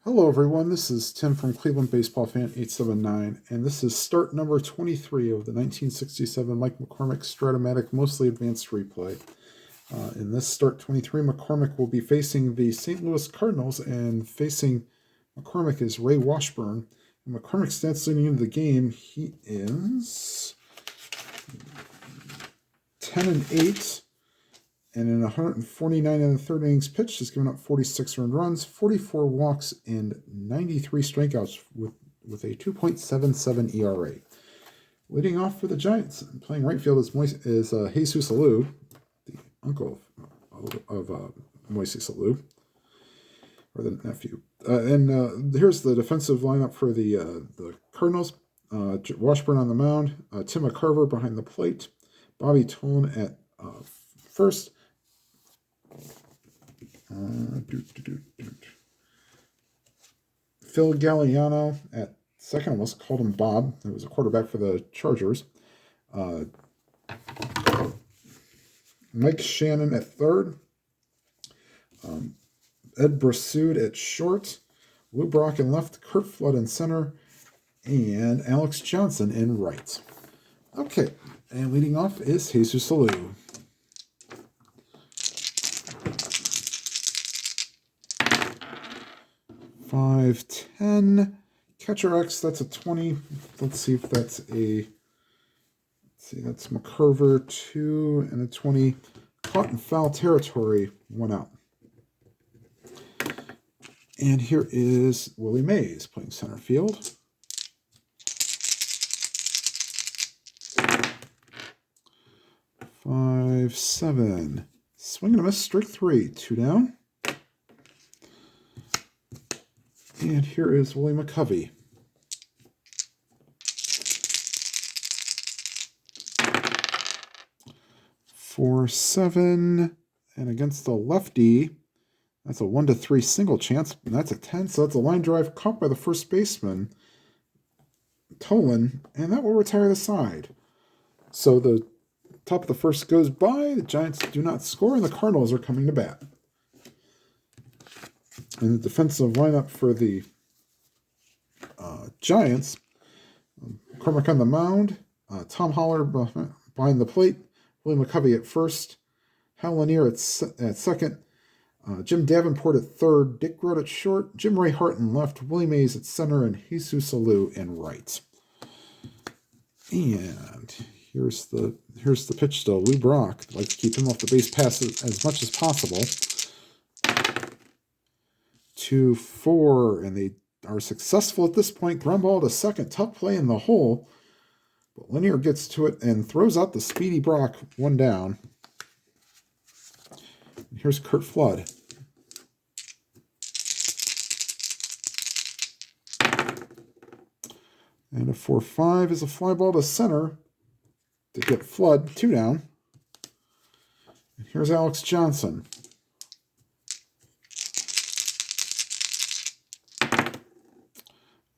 Hello everyone, this is Tim from Cleveland Baseball Fan 879, and this is start number 23 of the 1967 Mike McCormick Stratomatic Mostly Advanced Replay. In this start 23, McCormick will be facing the St. Louis Cardinals, and facing McCormick is Ray Washburn. And McCormick stats leading into the game, he is 10-8. And in 149 in the third innings pitched, has given up 46 earned runs, 44 walks, and 93 strikeouts with a 2.77 ERA. Leading off for the Giants, and playing right field is Jesus Alou, the uncle of Moises Alou, or the nephew. Here's the defensive lineup for the Cardinals. Washburn on the mound, Tim McCarver behind the plate, Bobby Tone at first, Phil Galliano at second. Almost called him Bob. It was a quarterback for the Chargers. Mike Shannon at third. Ed Brassoud at short. Lou Brock in left. Kurt Flood in center. And Alex Johnson in right. Okay, and leading off is Jesus Alou. 5-10. Catcher X, that's a 20. Let's see if that's that's McCarver, 2 and a 20. Caught in foul territory, 1 out. And here is Willie Mays playing center field. Five, 7. Swing and a miss, strike 3, 2 down. And here is Willie McCovey. 4-7. And against the lefty, that's a 1-3 single chance. And that's a 10. So that's a line drive caught by the first baseman, Tolan. And that will retire the side. So the top of the first goes by. The Giants do not score, and the Cardinals are coming to bat. And the defensive lineup for the Giants, McCormick on the mound, Tom Holler behind the plate, Willie McCovey at first, Hal Lanier at second, Jim Davenport at third, Dick Groat at short, Jim Ray Hart in left, Willie Mays at center, and Jesus Alou in right. And here's the pitch to Lou Brock. I'd like to keep him off the base pass as much as possible. 2-4, and they are successful at this point. Ground ball to second, tough play in the hole, but Lanier gets to it and throws out the speedy Brock, 1 down. And here's Kurt Flood. And a 4-5 is a fly ball to center to get Flood, 2 down. And here's Alex Johnson.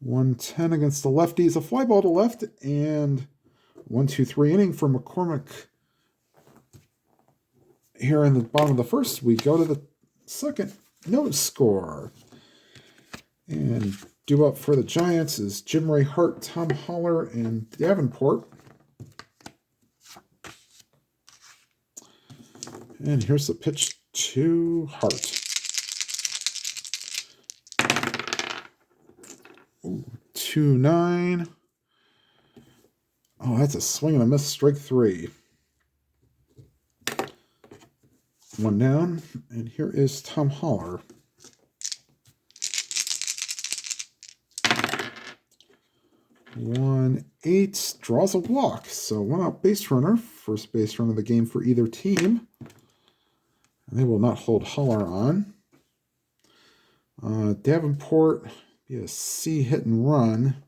1-10 against the lefties. A fly ball to left, and 1-2-3 inning for McCormick. Here in the bottom of the first, we go to the second. No score. And due up for the Giants is Jim Ray Hart, Tom Holler, and Davenport. And here's the pitch to Hart. 2-9. Oh, that's a swing and a miss, strike 3. 1 down, and here is Tom Holler. 1-8, draws a walk, so 1 out base runner, first base run of the game for either team. And they will not hold Holler on. Davenport, be a C hit and run.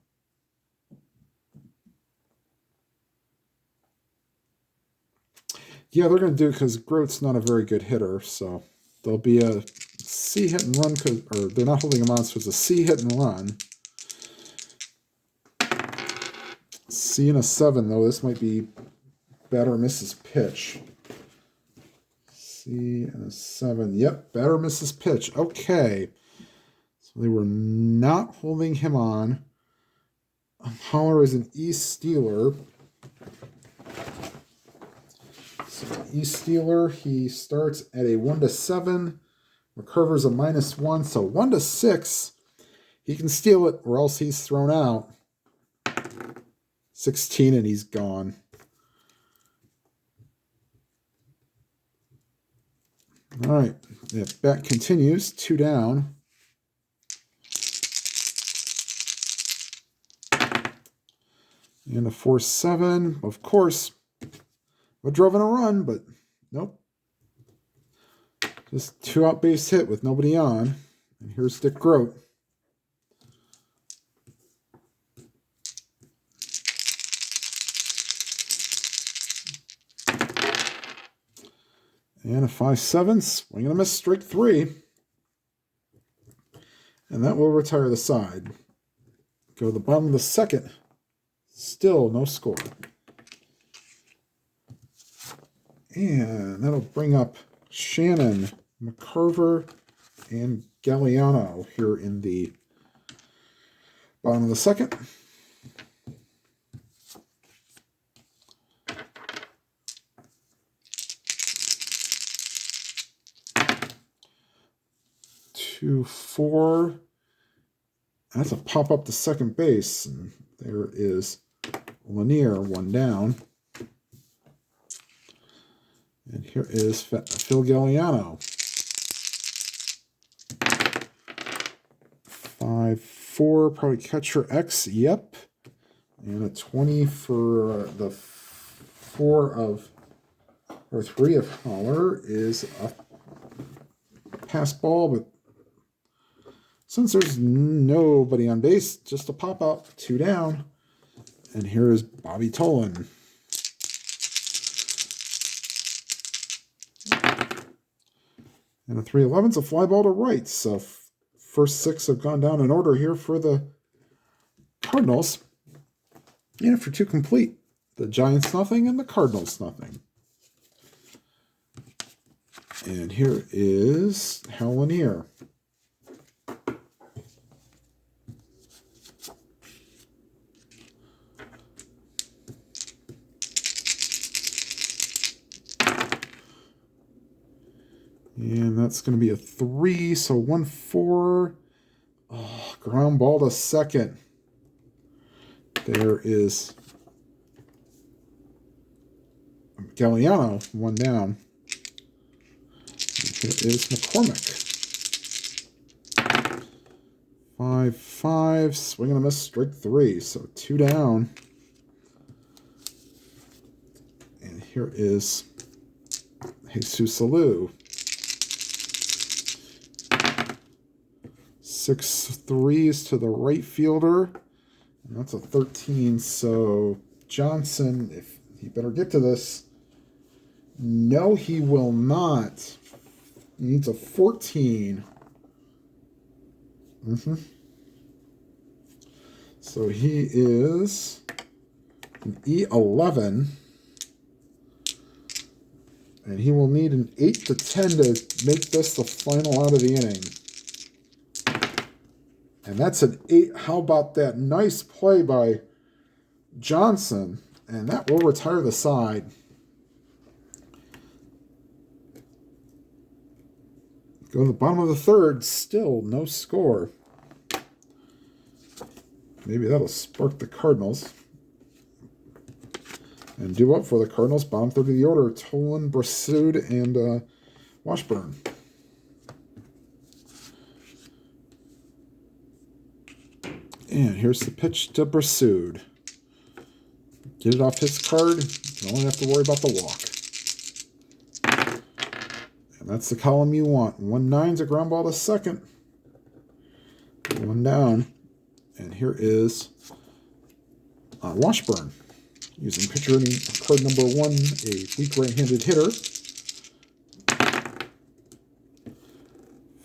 Yeah, they're going to do it because Groat's not a very good hitter, so there'll be a C hit and run, or they're not holding him on, so it's a C hit and run. C and a 7, though. This might be batter misses pitch. C and a 7. Yep, batter misses pitch. Okay. So they were not holding him on. Holler is an E-Stealer. So E-Stealer, he starts at a 1-7. McCurver's a -1, so 1-6. He can steal it, or else he's thrown out. 16, and he's gone. All right, the bet continues. 2 down. And a 4-7. Of course, would drove in a run, but nope. Just 2-out base hit with nobody on. And here's Dick Grote. And a 5-7, swing and a miss, strike 3. And that will retire the side. Go to the bottom of the second. Still no score. And that'll bring up Shannon, McCurver, and Galliano here in the bottom of the second. Two, 4. That's a pop up to second base. And there is Lanier, 1 down. And here is Phil Galliano. 5-4, probably catcher X, yep. And a 20 for the 3 of Holler is a pass ball, but since there's nobody on base, just a pop out, 2 down. And here is Bobby Tolan. And a 3-11's a fly ball to right. So first 6 have gone down in order here for the Cardinals. And after 2 complete, the Giants nothing and the Cardinals nothing. And here is Hal Lanier. And that's going to be a 3, so 1-4. Oh, ground ball to second. There is Galliano, 1 down. And here is McCormick. 5-5, swing and a miss, strike 3, so 2 down. And here is Jesus Alou. 6 threes to the right fielder. And that's a 13. So Johnson, if he better get to this. No, he will not. He needs a 14. So he is an E11. And he will need an 8 to 10 to make this the final out of the inning. And that's an 8. How about that? Nice play by Johnson. And that will retire the side. Go to the bottom of the third. Still no score. Maybe that'll spark the Cardinals. And due up for the Cardinals. Bottom third of the order. Tolan, Brassud, and Washburn. And here's the pitch to Brassud. Get it off his card. You only have to worry about the walk. And that's the column you want. 1-9's a ground ball to second. 1 down. And here is Washburn. Using pitcher card number 1, a weak right-handed hitter.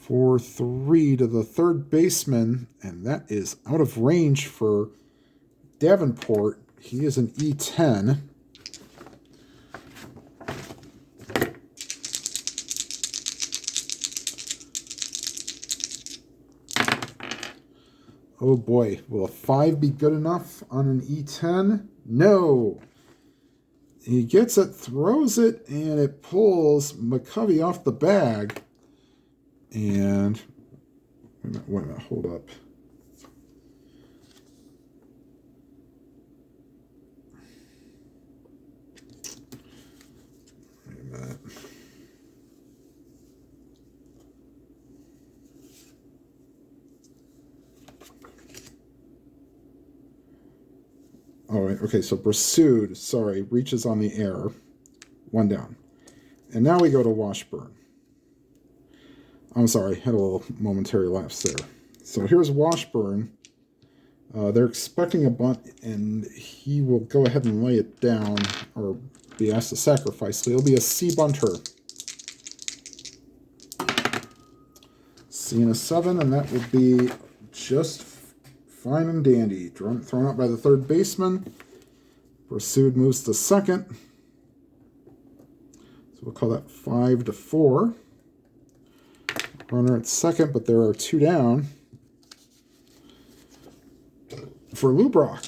4-3 to the third baseman, and that is out of range for Davenport. He is an E10. Oh boy, will a 5 be good enough on an E10? No. He gets it, throws it, and it pulls McCovey off the bag. And, wait a minute, hold up. Wait a minute. All right, okay, so Pursued, sorry, reaches on the air. 1 down. And now we go to Washburn. I'm sorry, had a little momentary lapse there. So here's Washburn. They're expecting a bunt, and he will go ahead and lay it down, or be asked to sacrifice. So he'll be a C bunter. C and a 7, and that would be just fine and dandy. Thrown out by the third baseman. Pursued moves to second. So we'll call that 5-4. Runner at second, but there are 2 down for Lou Brock.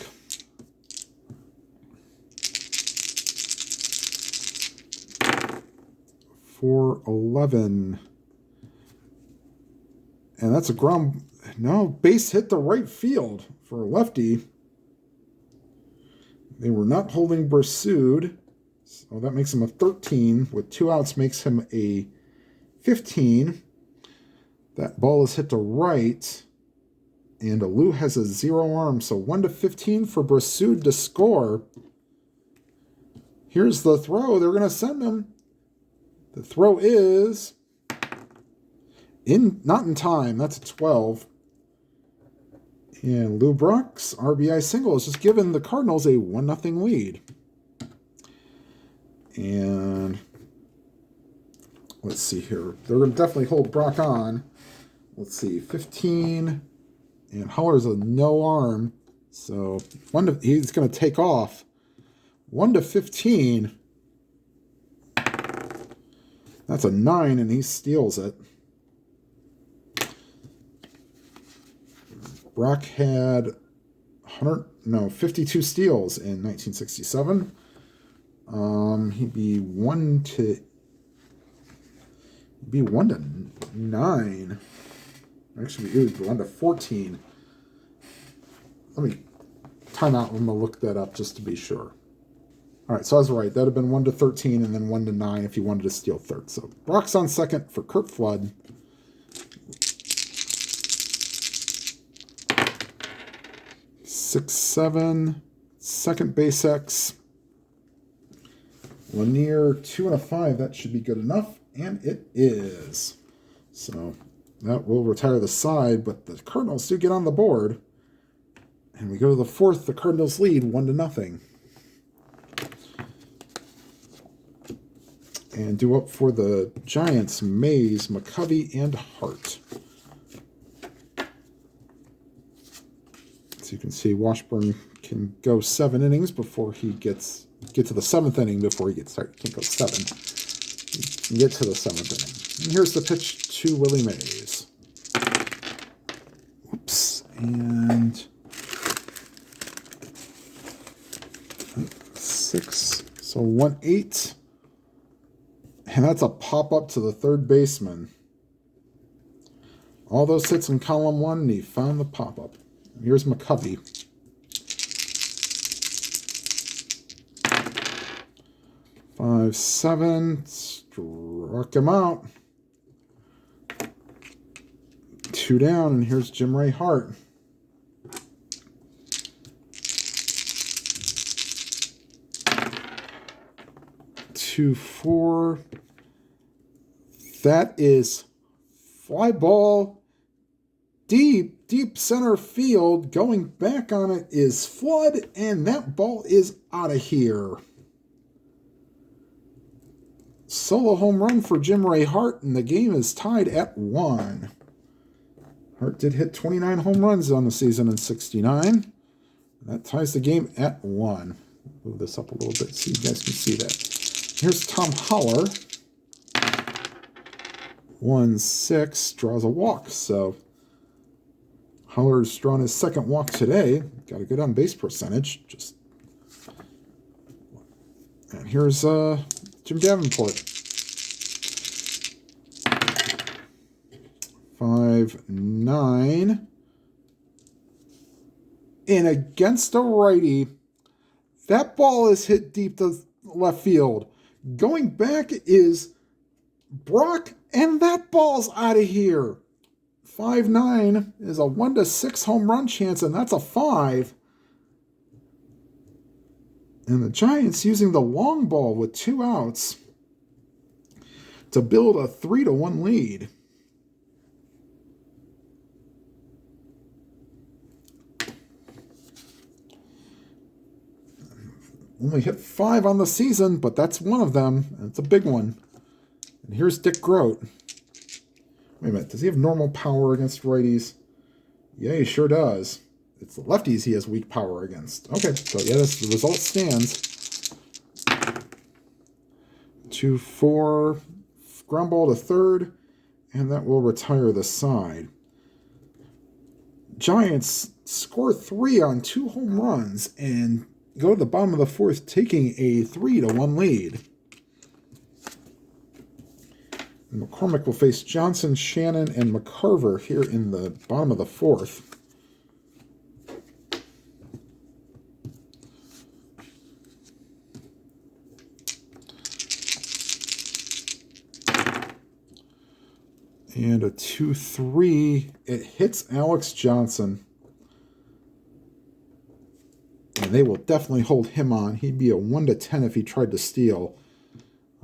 For 11. And that's a ground. No, base hit to right field for a lefty. They were not holding Pursued. So that makes him a 13. With 2 outs makes him a 15. That ball is hit to right. And Lou has a 0 arm. So 1-15 for Pursued to score. Here's the throw. They're going to send him. The throw is not in time. That's a 12. And Lou Brock's RBI single has just given the Cardinals a 1-0 lead. And let's see here. They're going to definitely hold Brock on. Let's see, 15. And Holler's a no arm. So he's going to take off. 1-15. That's a 9, and he steals it. Brock had 52 steals in 1967. He'd be 1-9. Actually, it would be 1-14. Let me time out. I'm gonna look that up just to be sure. All right, so I was right. That'd have been 1-13 and then 1-9 if you wanted to steal third. So Brock's on second for Kurt Flood. 6-7, second base X. Lanier 2 and a 5. That should be good enough, and it is. So that will retire the side, but the Cardinals do get on the board, and we go to the fourth. The Cardinals lead 1-0, and due up for the Giants: Mays, McCovey, and Hart. So you can see Washburn can go 7 innings before he get to the 7th inning before he gets started. Can't go 7. He can get to the 7th inning. And here's the pitch to Willie Mays. Whoops. And 6. So 1-8. And that's a pop-up to the third baseman. All those hits in column 1, and he found the pop-up. Here's McCovey. 5-7. Struck him out. 2 down, and here's Jim Ray Hart. Two, 4. That is fly ball. Deep center field. Going back on it is Flood, and that ball is out of here. Solo home run for Jim Ray Hart, and the game is tied at 1. Hart did hit 29 home runs on the season in 69. That ties the game at 1. Move this up a little bit so you guys can see that. Here's Tom Holler. 1-6, draws a walk, so Holler's drawn his second walk today. Got a good on-base percentage. And here's Jim Davenport. 5-9. And against a righty, that ball is hit deep to left field. Going back is Brock, and that ball's out of here. 5-9 is a 1-6 home run chance, and that's a 5. And the Giants using the long ball with 2 outs to build a 3-1 lead. Only hit 5 on the season, but that's one of them. And it's a big one. And here's Dick Groat. Wait a minute. Does he have normal power against righties? Yeah, he sure does. It's the lefties he has weak power against. Okay, so yeah, the result stands. 2-4. Ground ball to third. And that will retire the side. Giants score 3 on 2 home runs and go to the bottom of the 4th, taking a 3-1 lead. And McCormick will face Johnson, Shannon, and McCarver here in the bottom of the 4th. And a 2-3. It hits Alex Johnson. And they will definitely hold him on. He'd be a 1-10 if he tried to steal.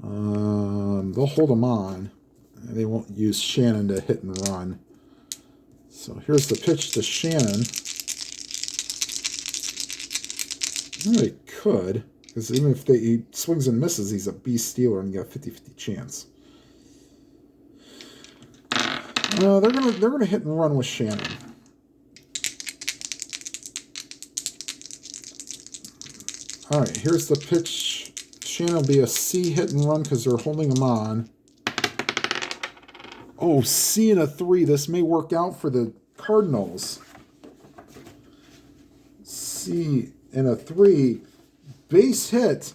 They'll hold him on. They won't use Shannon to hit and run. So here's the pitch to Shannon. Well, they could, because even if he swings and misses, he's a B stealer and you got a 50-50 chance. They're gonna hit and run with Shannon. All right, here's the pitch. Shannon will be a C hit and run because they're holding him on. Oh, C and a 3. This may work out for the Cardinals. C and a 3. Base hit.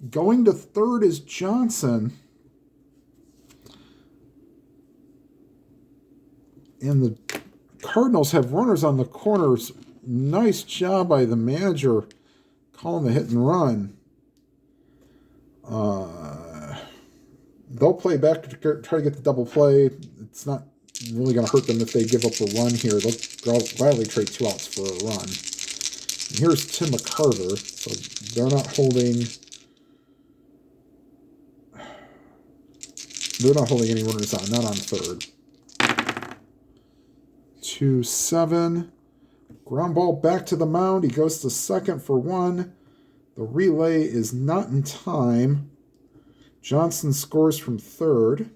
Going to third is Johnson. And the Cardinals have runners on the corners. Nice job by the manager calling the hit and run. They'll play back to try to get the double play. It's not really going to hurt them if they give up a run here. They'll gladly trade 2 outs for a run. And here's Tim McCarver. So they're not holding any runners on, not on third. 2-7. Ground ball back to the mound. He goes to second for 1. The relay is not in time. Johnson scores from third.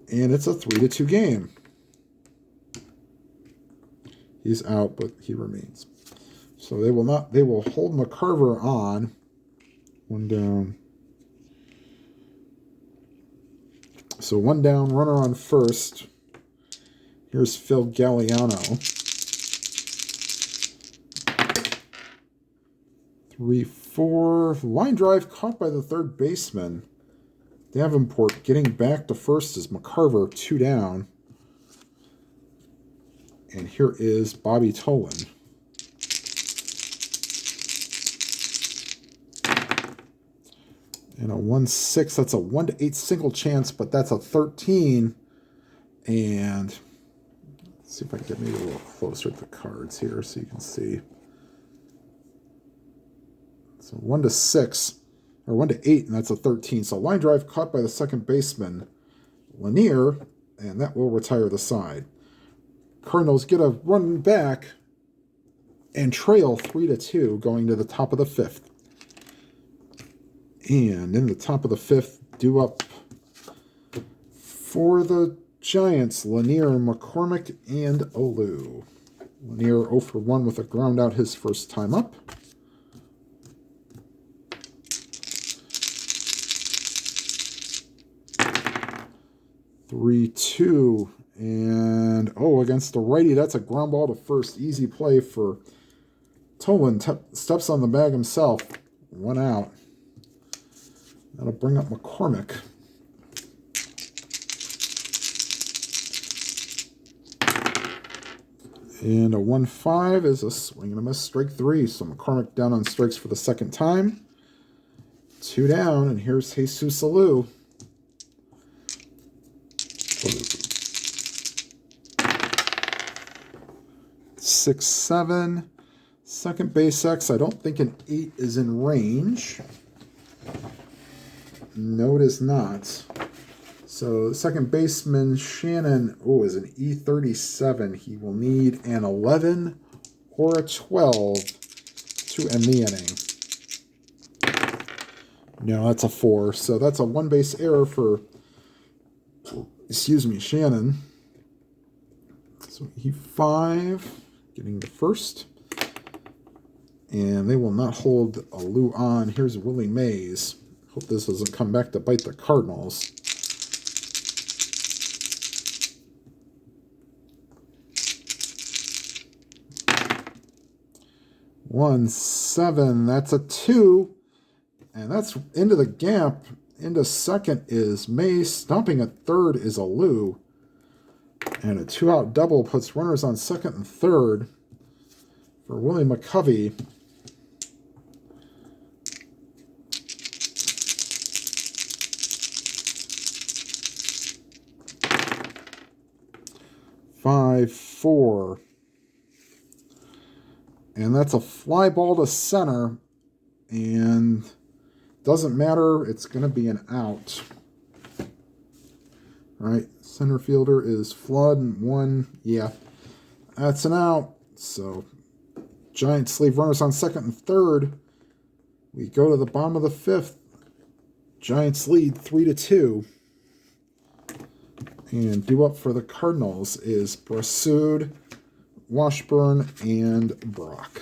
And it's a 3-2 game. He's out, but he remains. So they will hold McCarver on. 1 down. So 1 down, runner on first. Here's Phil Galliano. 3-4. Line drive caught by the third baseman. Davenport getting back to first is McCarver, 2 down. And here is Bobby Tolan. And a 1-6. That's a 1-8 single chance, but that's a 13. And let's see if I can get maybe a little closer to the cards here so you can see. So 1-6, or 1-8, and that's a 13. So line drive caught by the second baseman, Lanier, and that will retire the side. Cardinals get a run back and trail 3-2 going to the top of the 5th. And in the top of the 5th, due up for the Giants, Lanier, McCormick, and Olu. Lanier 0 for 1 with a ground out his first time up. 3-2, And, oh, against the righty, that's a ground ball to first. Easy play for Tolan. Steps on the bag himself. 1 out. That'll bring up McCormick. And a 1-5 is a swing and a miss, strike 3. So McCormick down on strikes for the second time. 2 down, and here's Jesus Alou. Six, 7. Second base X. I don't think an 8 is in range. No, it is not. So second baseman Shannon, is an E37. He will need an 11 or a 12 to end the inning. No, that's a 4. So that's a 1 base error for, Shannon. So E5, getting the first. And they will not hold Alou on. Here's Willie Mays. Hope this doesn't come back to bite the Cardinals. One, 7. That's a 2. And that's into the gap. Into second is Mays. Stomping at third is Alou. And a 2-out double puts runners on second and third for Willie McCovey. Five, 4. And that's a fly ball to center. And doesn't matter. It's going to be an out. All right. Center fielder is Flood and 1. Yeah. That's an out. So Giants leave runners on second and third. We go to the bottom of the 5th. Giants lead 3-2. And due up for the Cardinals is Brassud, Washburn, and Brock.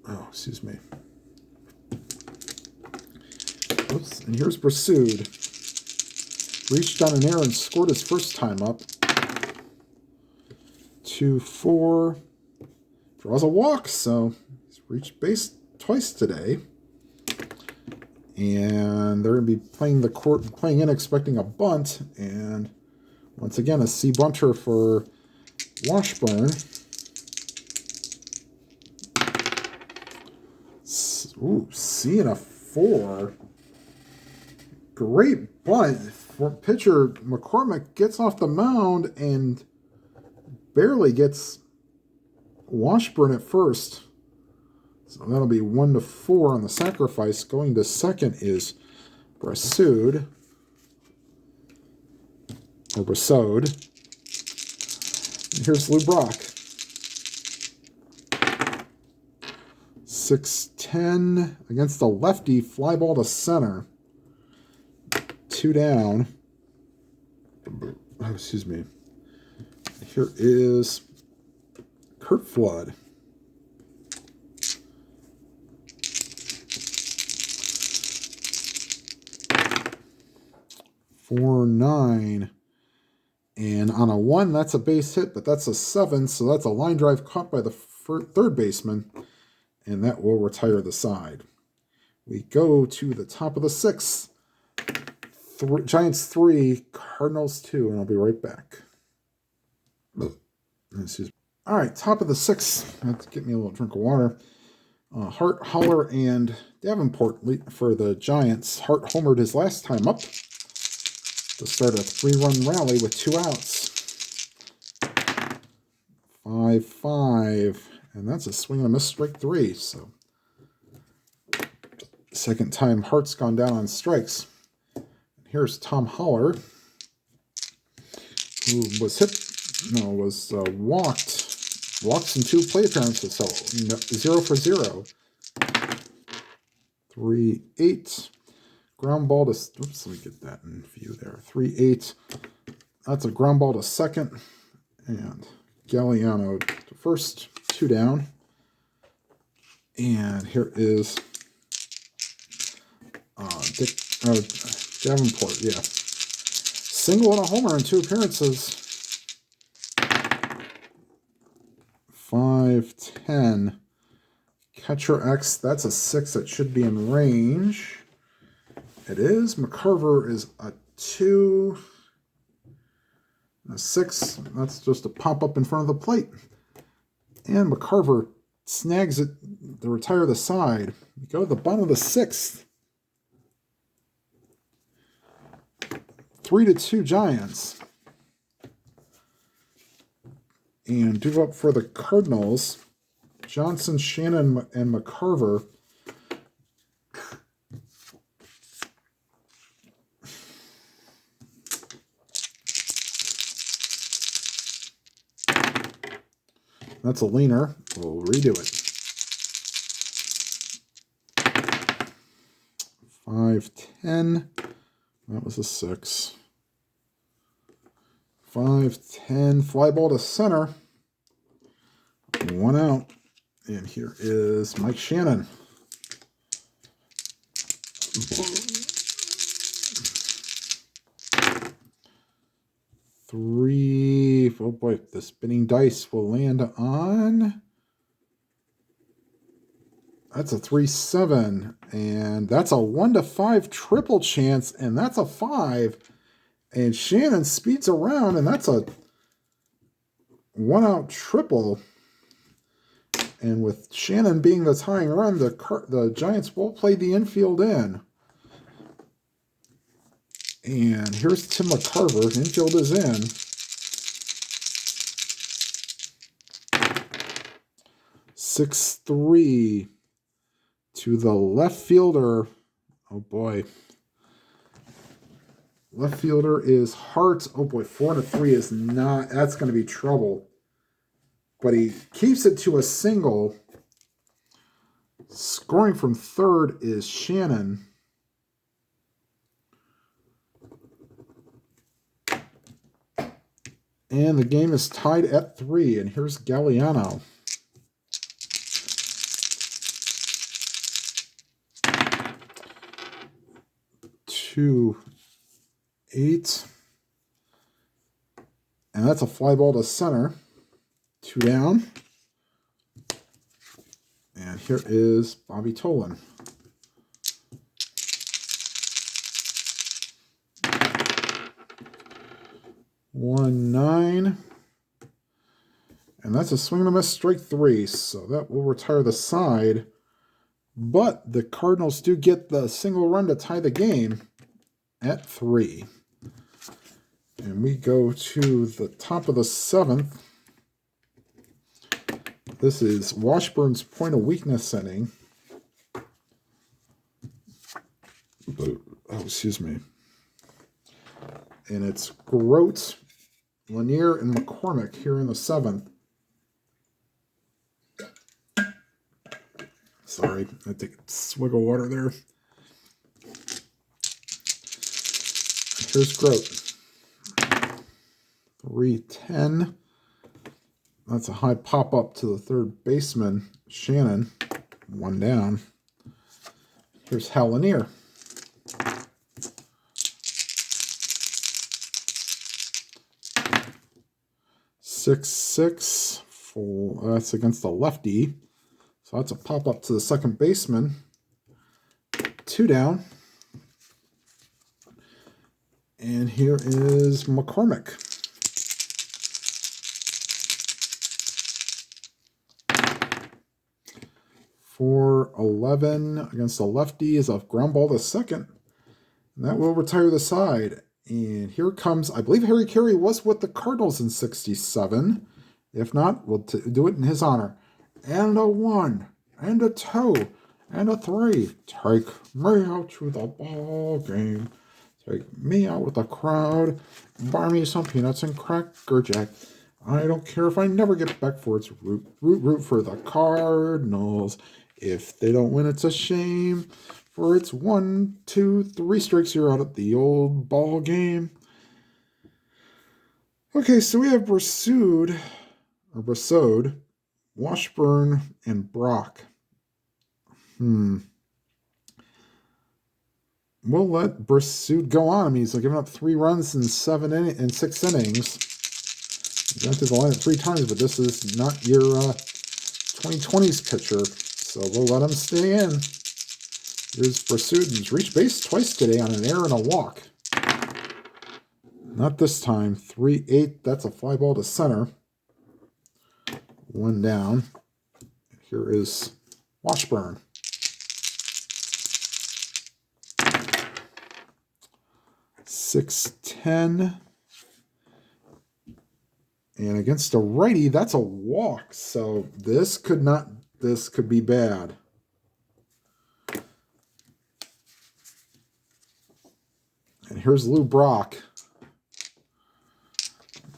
Oh, excuse me. Oops, and here's Brassud. Reached on an error and scored his first time up. 2-4. Draws a walk, so he's reached base twice today. And they're going to be playing in expecting a bunt. And once again, a C bunter for Washburn. Ooh, C and a 4. Great bunt. Pitcher McCormick gets off the mound and barely gets Washburn at first. So that'll be 1-4 on the sacrifice. Going to second is Brassud. Or Brassode. And here's Lou Brock. 6-10 against the lefty. Fly ball to center. 2 down. Oh, excuse me. Here is Curt Flood. 4-9. And on a 1, that's a base hit, but that's a 7, so that's a line drive caught by the third baseman, and that will retire the side. We go to the top of the 6th. Giants 3, Cardinals 2, and I'll be right back. Excuse me. All right, top of the 6th. Let's get me a little drink of water. Hart, Haller, and Davenport for the Giants. Hart homered his last time up to start a 3-run rally with 2 outs. 5-5, and that's a swing and a miss, strike 3. So second time Hart's gone down on strikes. Here's Tom Haller, who was walked in 2 plate appearances, so 0 for 0. 3-8. Ground ball to, oops, let me get that in view there. 3-8. That's a ground ball to second. And Galliano to first, 2 down. And here is Davenport, yeah. Single and a homer in 2 appearances. 5-10. Catcher X, that's a 6 that should be in range. It is. McCarver is a 2. A 6. That's just a pop up in front of the plate. And McCarver snags it to retire the side. We go to the bottom of the 6th. 3-2 Giants. And due up for the Cardinals, Johnson, Shannon, and McCarver. That's a leaner. We'll redo it. 5-10. That was a 6. 5-10. Fly ball to center. 1 out. And here is Mike Shannon. Three. Oh boy, the spinning dice will land on. That's a 3-7. And that's a 1-5 triple chance. And that's a 5. And Shannon speeds around. And that's a 1 out triple. And with Shannon being the tying run, the Giants will play the infield in. And here's Tim McCarver. Infield is in. (6-3) to the left fielder. Oh boy. Left fielder is Hart. Oh boy, 4-3 is not. That's going to be trouble. But he keeps it to a single. Scoring from third is Shannon. And the game is tied at 3. And here's Galliano. Two, 8. And that's a fly ball to center. 2 down. And here is Bobby Tolan. One, 9. And that's a swing and a miss, strike 3. So that will retire the side. But the Cardinals do get the single run to tie the game at 3. And we go to the top of the 7th. This is Washburn's point of weakness inning. Oh, excuse me. And it's Grote, Lanier, and McCormick here in the 7th. Sorry, I take a swig of water there. Here's Grote. 3-10. That's a high pop up to the third baseman, Shannon. 1 down. Here's Hal Lanier. Six. That's against the lefty. So that's a pop up to the second baseman. 2 down. And here is McCormick. For 11 against the lefty is a ground ball to second. And that will retire the side. And here comes, I believe Harry Carey was with the Cardinals in 67. If not, we'll do it in his honor. And a 1, and a 2, and a 3. Take me out to the ball game. Take me out with the crowd. Buy me some peanuts and Cracker Jack. I don't care if I never get back for its root for the Cardinals. If they don't win, it's a shame. For it's 1, 2, 3 strikes, you're out at the old ball game. Okay, so we have Brassode, Washburn, and Brock. we'll let Brissud go on. I mean, he's giving up 3 runs in 6 innings. He went to the line 3 times, but this is not your 2020s pitcher, so we'll let him stay in. Here's Brissud. He's reached base twice today on an error and a walk. Not this time. 3-8. That's a fly ball to center. 1 down. Here is Washburn. .610. And against a righty, that's a walk. So this could be bad. And here's Lou Brock.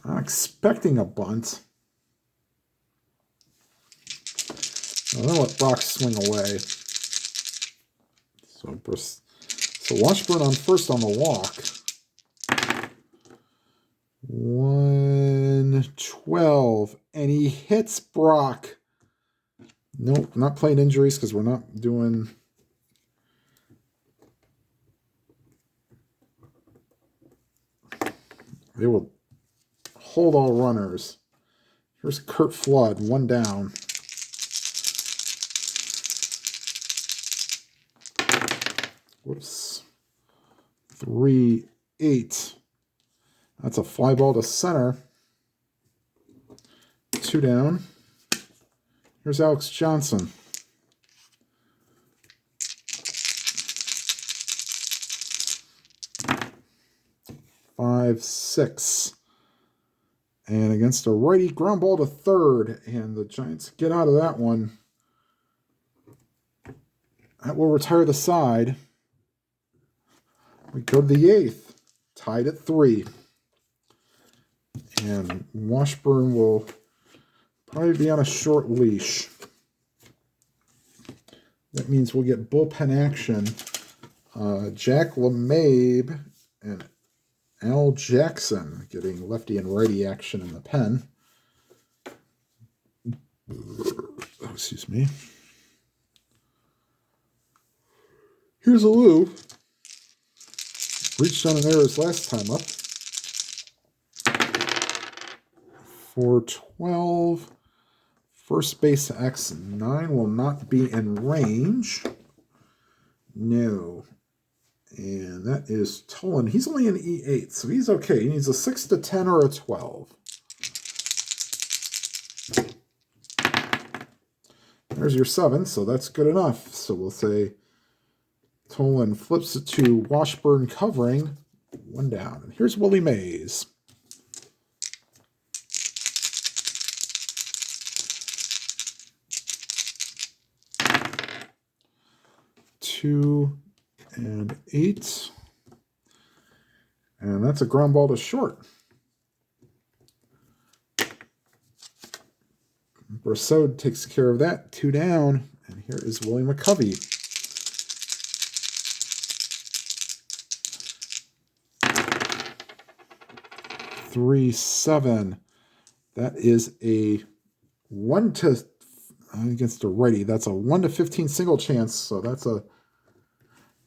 Not expecting a bunt. I'm going to let Brock swing away. So Washburn on first on the walk. 112. And he hits Brock. Nope, not playing injuries because we're not doing... They will hold all runners. Here's Kurt Flood, 1 down. Whoops. 3-8. That's a fly ball to center. 2 down. Here's Alex Johnson. Five, 6. And against a righty, ground ball to third. And the Giants get out of that one. That will retire the side. We go to the 8th. Tied at 3. And Washburn will probably be on a short leash. That means we'll get bullpen action. Jack LeMabe and Al Jackson getting lefty and righty action in the pen. Oh, excuse me. Here's a Lou. Reached on an error his last time up. 412. First base X9 will not be in range. No. And that is Tolan. He's only an E8, so he's okay. He needs a 6 to 10 or a 12. There's your 7, so that's good enough. So we'll say Tolan flips it to Washburn covering. 1 down. And here's Willie Mays. Two and 8. And that's a ground ball to short. Brissud takes care of that. 2 down. And here is Willie McCovey. Three, 7. That is a 1 to against a righty. That's a 1 to 15 single chance. So that's a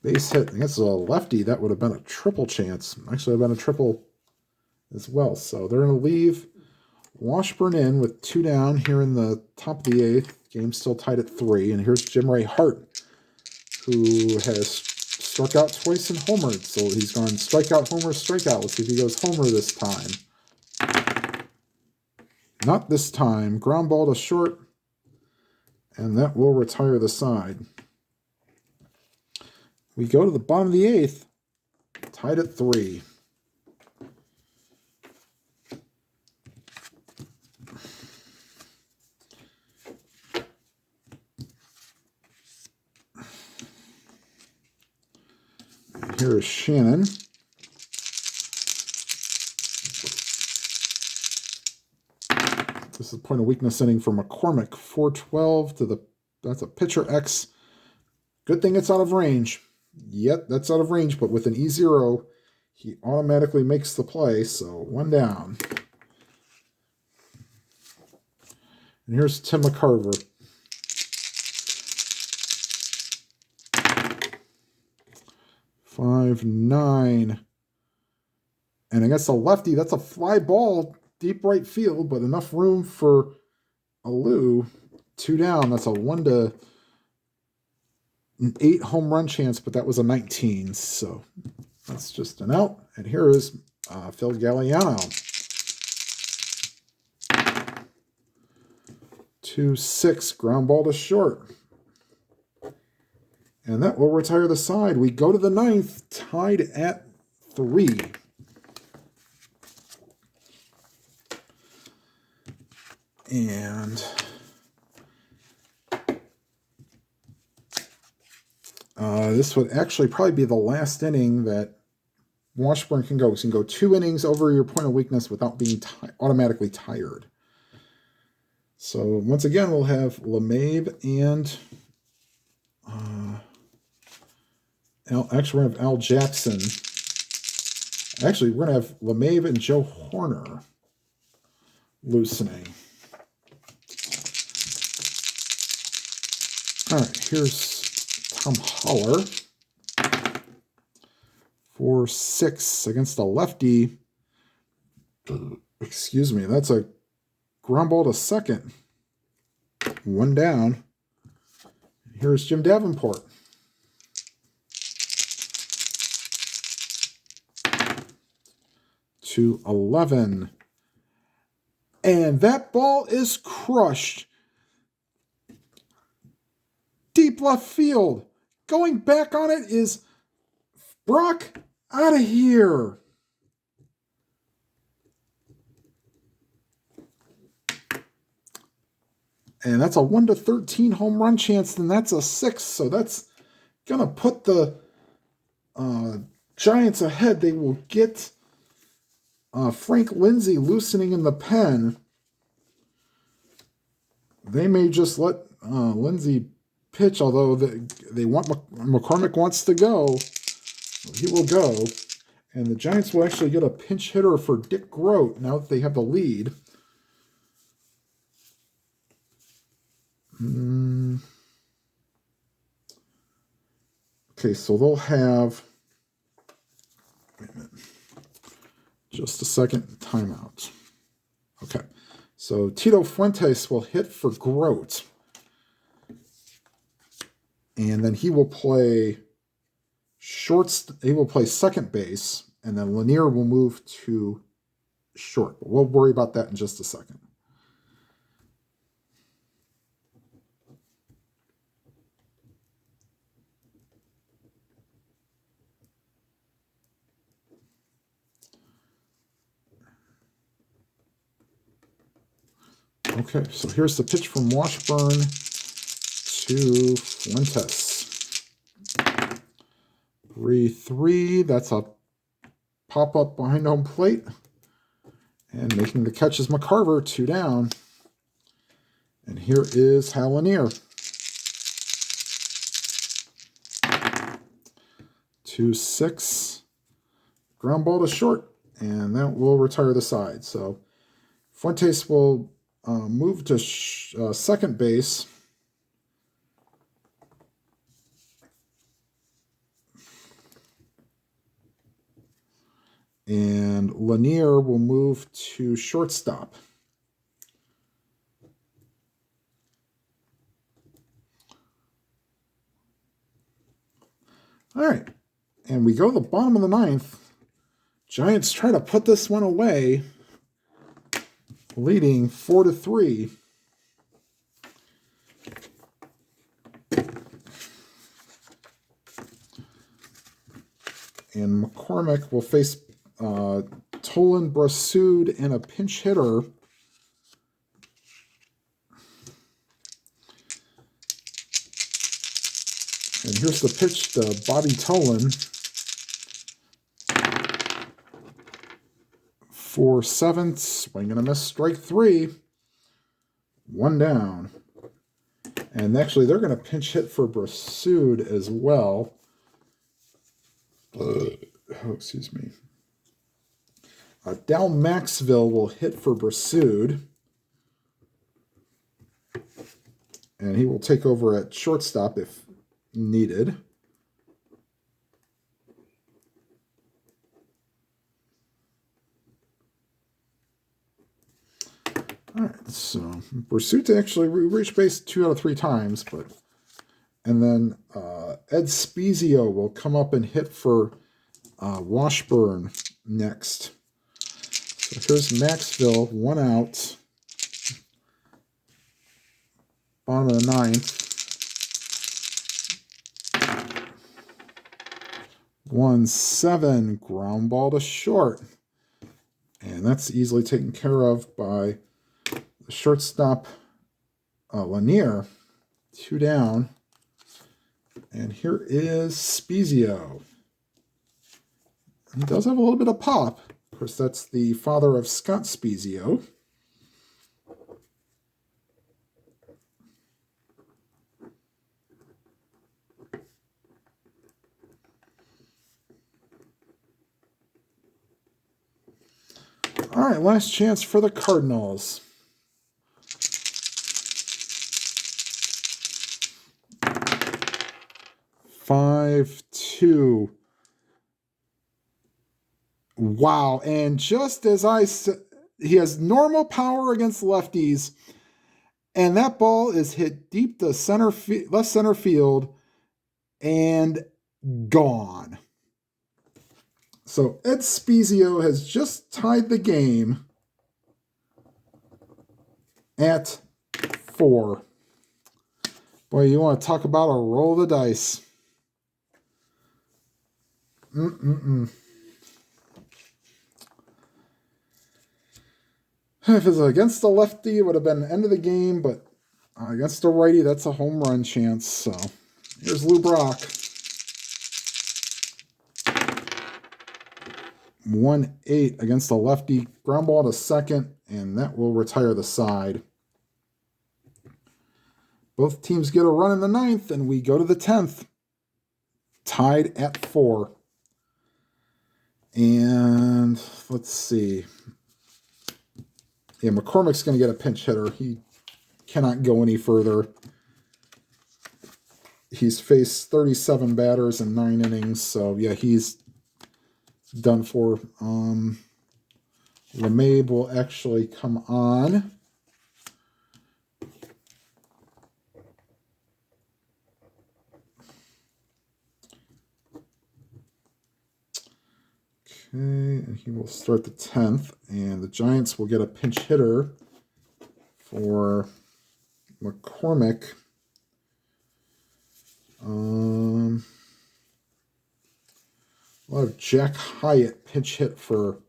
base hit against a lefty. That would have been a triple chance. Actually, would have been a triple as well. So they're going to leave Washburn in with 2 down here in the top of the 8th. Game still tied at 3. And here's Jim Ray Hart, who has struck out twice and homered. So he's gone strikeout, homer, strikeout. Let's see if he goes homer this time. Not this time. Ground ball to short. And that will retire the side. We go to the bottom of the 8th. Tied at 3. Here is Shannon. This is a point of weakness inning for McCormick. 412 to the, that's a pitcher X. Good thing it's out of range. Yep, that's out of range, but with an E0, he automatically makes the play, so 1 down. And here's Tim McCarver. 5-9. And against a lefty, that's a fly ball, deep right field, but enough room for Alou. 2 down. That's a 1-8 home run chance, but that was a 19. So that's just an out. And here is Phil Galliano. 2-6, ground ball to short. And that will retire the side. We go to the 9th, tied at 3. And this would actually probably be the last inning that Washburn can go. So you can go 2 innings over your point of weakness without being automatically tired. So once again, we'll have LeMahieu and actually we're going to have Al Jackson. Actually, we're going to have LeMahieu and Joe Horner loosening. All right, here's Tom Holler. 4-6 against the lefty. Excuse me, that's a ground ball to second. 1 down. Here's Jim Davenport. 2-11. And that ball is crushed. Deep left field. Going back on it is Brock out of here. And that's a 1-13 home run chance, and that's a 6. So that's going to put the Giants ahead. They will get Frank Lindsay loosening in the pen. They may just let Lindsay pitch, although they want McCormick wants to go. So he will go. And the Giants will actually get a pinch hitter for Dick Groat now that they have the lead. Okay, so they'll have, wait a minute, just a second, timeout. Okay, so Tito Fuentes will hit for Groat. And then he will play he will play second base, and then Lanier will move to short. But we'll worry about that in just a second. Okay, so here's the pitch from Washburn to Fuentes. 3-3, that's a pop-up behind home plate. And making the catch is McCarver, 2 down. And here is Hal Lanier. 2-6, ground ball to short, and that will retire the side. So Fuentes will move to second base. And Lanier will move to shortstop. All right. And we go to the bottom of the 9th. Giants try to put this one away, leading 4-3. And McCormick will face Tolan Brasood and a pinch hitter. And here's the pitch to Bobby Tolan. 4-7, swing and a miss, strike 3. 1 down. And actually, they're going to pinch hit for Brasood as well. Excuse me. Dal Maxville will hit for Brasood. And he will take over at shortstop if needed. All right, so Pursuit actually reached base 2 out of 3 times, but and then Ed Spezio will come up and hit for Washburn next. So here's Maxville, 1 out. Bottom of the 9th. 1-7, ground ball to short. And that's easily taken care of by the shortstop Lanier. 2 down. And here is Spezio. He does have a little bit of pop. Of course, that's the father of Scott Spezio. All right, last chance for the Cardinals. Five, 2. Wow, and just as I said, he has normal power against lefties, and that ball is hit deep to left center field and gone. So Ed Spezio has just tied the game at 4. Boy, you want to talk about a roll of the dice. If it's against the lefty, it would have been the end of the game, but against the righty, that's a home run chance. So here's Lou Brock. 1-8 against the lefty. Ground ball to second, and that will retire the side. Both teams get a run in the 9th, and we go to the 10th. Tied at 4. And let's see. Yeah, McCormick's going to get a pinch hitter. He cannot go any further. He's faced 37 batters in 9 innings, so yeah, he's done for. LeMabe will actually come on. Okay, and he will start the 10th, and the Giants will get a pinch hitter for McCormick. We'll have Jack Hyatt pinch hit for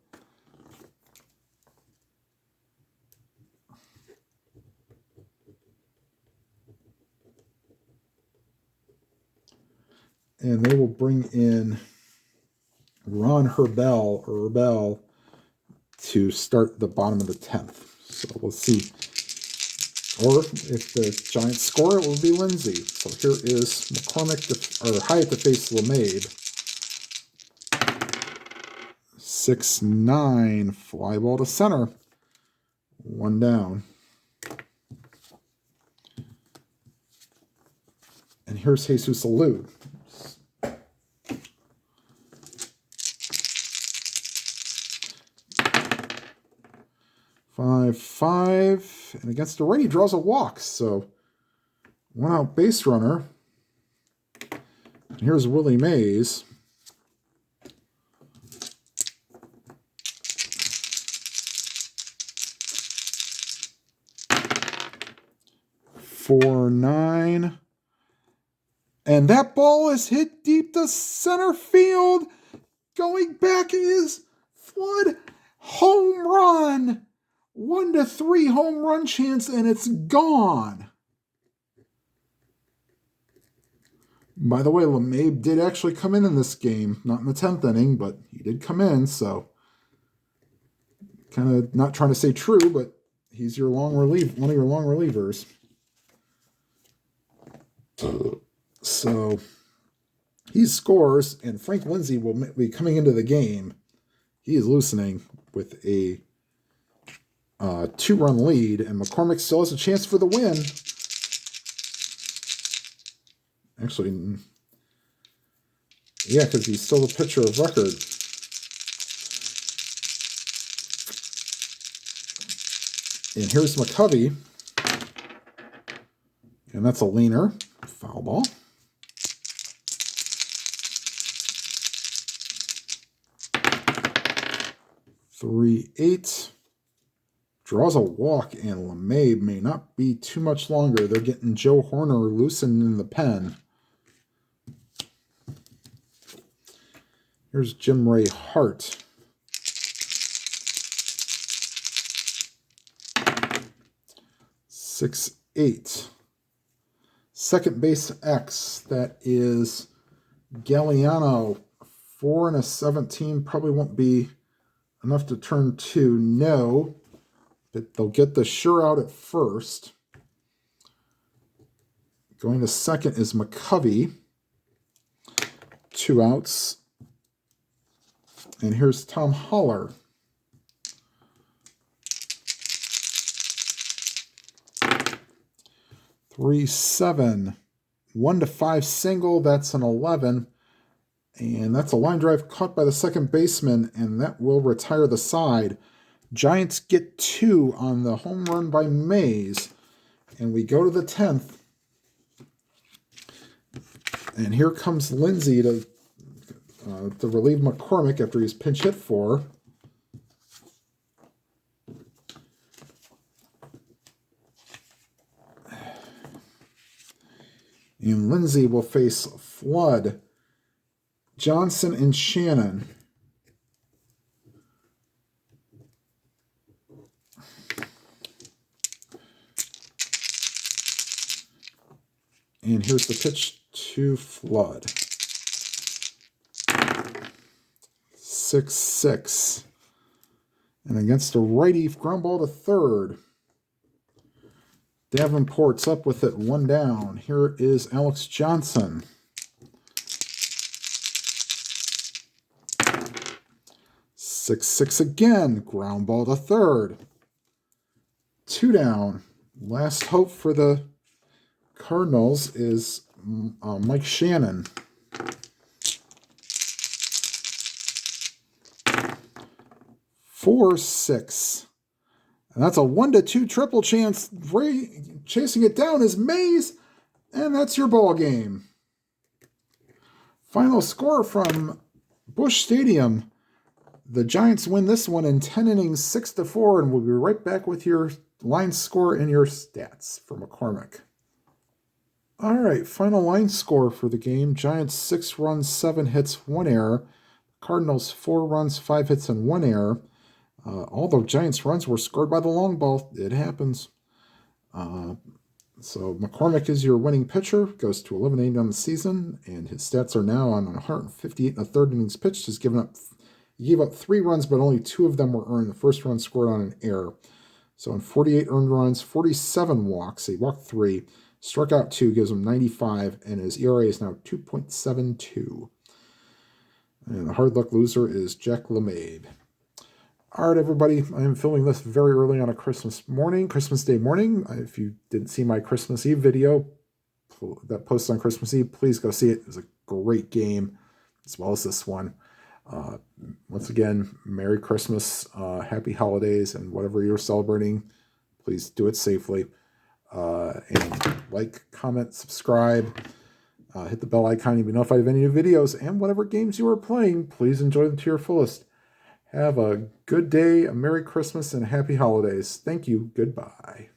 and they will bring in Ron Herbel to start the bottom of the 10th. So we'll see. Or if the Giants score, it will be Lindsay. So here is McCormick or Hyatt to face LeMabe. 6-9, fly ball to center. 1 down. And here's Jesus Alou. 5-5, and against the right, he draws a walk. So 1 out base runner. And here's Willie Mays. Four, 9. And that ball is hit deep to center field. Going back is Flood. Home run. 1-3 home run chance, and it's gone. By the way, LeMabe did actually come in this game. Not in the 10th inning, but he did come in, so kind of not trying to say true, but he's your one of your long relievers. So he scores, and Frank Lindsay will be coming into the game. He is loosening with a 2-run lead, and McCormick still has a chance for the win. Actually, yeah, because he's still the pitcher of record. And here's McCovey. And that's a leaner. Foul ball. Three, 8. Draws a walk, and LeMay may not be too much longer. They're getting Joe Horner loosened in the pen. Here's Jim Ray Hart. Six, 8. Second base X, that is Galliano. 4 and a 17 probably won't be enough to turn 2. No, but they'll get the sure out at first. Going to second is McCovey. 2 outs. And here's Tom Holler. Three, 7. 1 to 5 single. That's an 11. And that's a line drive caught by the second baseman, and that will retire the side. Giants get 2 on the home run by Mays. And we go to the 10th. And here comes Lindsay to relieve McCormick after he's pinch hit for. And Lindsay will face Flood, Johnson, and Shannon. And here's the pitch to Flood. 6-6. And against a righty, ground ball to third. Davenport's up with it, 1 down. Here is Alex Johnson. 6-6 again. Ground ball to third. 2 down. Last hope for the Cardinals is Mike Shannon. 4-6. And that's a 1-2 triple chance. Ray chasing it down is Mays. And that's your ball game. Final score from Busch Stadium. The Giants win this one in 10 innings, 6-4. And we'll be right back with your line score and your stats for McCormick. All right, final line score for the game. Giants 6 runs, 7 hits, 1 error. Cardinals 4 runs, 5 hits, and 1 error. All the Giants' runs were scored by the long ball. It happens. So McCormick is your winning pitcher. Goes to 11-8 on the season, and his stats are now on 158 and a third innings pitched. He gave up 3 runs, but only 2 of them were earned. The first run scored on an error. So in 48 earned runs, 47 walks. He walked 3, struck out 2, gives him 95, and his ERA is now 2.72. And the hard luck loser is Jack LeMay. All right, everybody, I am filming this very early on a Christmas Day morning. If you didn't see my Christmas Eve video that posts on Christmas Eve, please go see it. It was a great game, as well as this one. Once again, Merry Christmas, Happy Holidays, and whatever you're celebrating, please do it safely. And like, comment, subscribe, hit the bell icon to be notified of any new videos, and whatever games you are playing, please enjoy them to your fullest. Have a good day, a Merry Christmas, and Happy Holidays. Thank you. Goodbye.